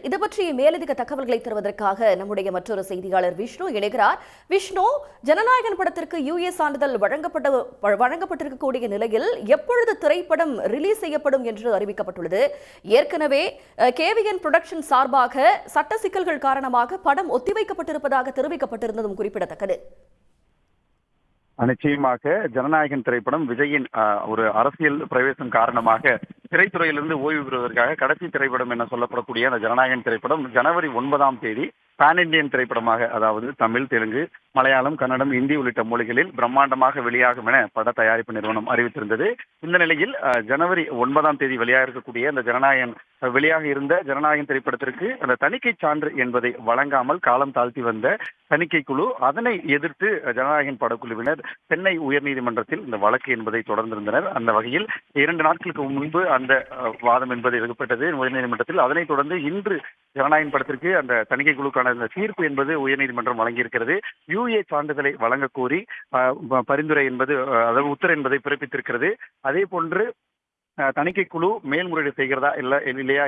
இது பற்றிய மேலதிக தகவல்களை தருவதற்காக நம்முடைய மற்றொரு செய்தியாளர் விஷ்ணு இணைகிறார். விஷ்ணு, ஜனநாயகன் படத்திற்கு யுஏ சான்றிதழ் வழங்கப்பட்டிருக்கக்கூடிய நிலையில் எப்பொழுது திரைப்படம் ரிலீஸ் செய்யப்படும் என்று அறிவிக்கப்பட்டுள்ளது. ஏற்கனவே கேவிஎன் புரொடக்ஷன் சார்பாக சட்ட சிக்கல்கள் காரணமாக படம் ஒத்திவைக்கப்பட்டிருப்பதாக தெரிவிக்கப்பட்டிருந்ததும் குறிப்பிடத்தக்கது. நிச்சயமாக ஜனநாயகன் திரைப்படம் விஜயின் ஒரு அரசியல் பிரவேசம் காரணமாக திரைத்துறையிலிருந்து ஓய்வு பெறுவதற்காக கடைசி திரைப்படம் என சொல்லப்படக்கூடிய அந்த ஜனநாயகன் திரைப்படம் ஜனவரி 9ஆம் தேதி பேன் இண்டியன் திரைப்படமாக, அதாவது தமிழ், தெலுங்கு, மலையாளம், கன்னடம், இந்தி உள்ளிட்ட மொழிகளில் பிரம்மாண்டமாக வெளியாகும் என பட தயாரிப்பு நிறுவனம் அறிவித்திருந்தது. இந்த நிலையில் ஜனவரி 9ஆம் தேதி வெளியாக இருக்கக்கூடிய அந்த வெளியாக இருந்த ஜனநாயகன் திரைப்படத்திற்கு அந்த தணிக்கை சான்று என்பதை வழங்காமல் காலம் தாழ்த்தி வந்த தணிக்கை குழு, அதனை எதிர்த்து ஜனநாயகன் படக்குழுவினர் சென்னை உயர்நீதிமன்றத்தில் இந்த வழக்கு என்பதை தொடர்ந்திருந்தனர். அந்த வகையில் 2 நாட்களுக்கு முன்பு அந்த வாதம் என்பது எழுதப்பட்டது உயர்நீதிமன்றத்தில். அதனைத் தொடர்ந்து இன்று ஜனநாயகன் படத்திற்கு அந்த தணிக்கை குழுக்கான தீர்ப்பு என்பது உயர்நீதிமன்றம் வழங்கியிருக்கிறது. யுஏ சான்றிதழை வழங்க கோரி பரிந்துரை என்பது, அதாவது உத்தரவு என்பதை பிறப்பித்திருக்கிறது. அதே போன்று தணிக்கை குழு மேல்முறையீடு செய்கிறதா இல்லையா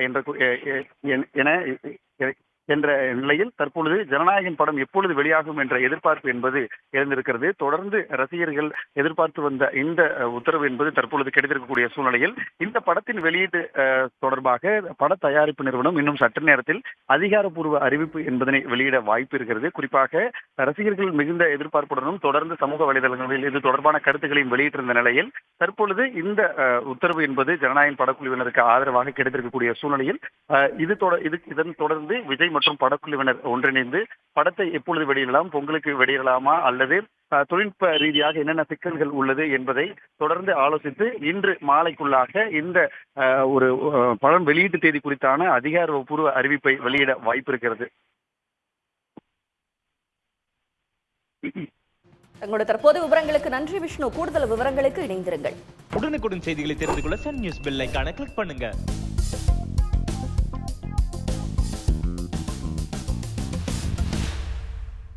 என்ற நிலையில் தற்பொழுது ஜனநாயகன் படம் எப்பொழுது வெளியாகும் என்ற எதிர்பார்ப்பு என்பது எழுந்திருக்கிறது. தொடர்ந்து ரசிகர்கள் எதிர்பார்த்து வந்த இந்த உத்தரவு என்பது தற்பொழுது கிடைத்திருக்கக்கூடிய சூழ்நிலையில் இந்த படத்தின் வெளியீட்டு தொடர்பாக பட தயாரிப்பு நிறுவனம் இன்னும் சற்று நேரத்தில் அதிகாரப்பூர்வ அறிவிப்பு என்பதனை வெளியிட வாய்ப்பு இருக்கிறது. குறிப்பாக ரசிகர்கள் மிகுந்த எதிர்பார்ப்புடனும் தொடர்ந்து சமூக வலைதளங்களில் இது தொடர்பான கருத்துக்களையும் வெளியிட்டிருந்த நிலையில் தற்பொழுது இந்த உத்தரவு என்பது ஜனநாயகன் படக்குழுவினருக்கு ஆதரவாக கிடைத்திருக்கக்கூடிய சூழ்நிலையில் இதன் தொடர்ந்து விஜய் மற்றும் படக்குழுவினர் ஒன்றிணைந்து படத்தை எப்பொழுது வெளியிடலாம், பொங்கலுக்கு வெளியிடலாமா அல்லது தொழில்நுட்ப ரீதியாக என்னென்ன சிக்கல்கள் உள்ளது என்பதை தொடர்ந்து ஆலோசித்து இன்று மாலைக்குள்ளாக இந்த ஒரு படம் வெளியீட்டு தேதி குறித்தான அதிகாரப்பூர்வ அறிவிப்பை வெளியிட வாய்ப்பு இருக்கிறது. தங்களுடைய தற்போது விவரங்களுக்கு நன்றி விஷ்ணு. கூடுதல் விவரங்களுக்கு இணைந்திருங்கள். உடனுக்குடன் செய்திகளை தெரிந்து கொள்ள சன் நியூஸ் பெல் ஐகானை கிளிக் பண்ணுங்க.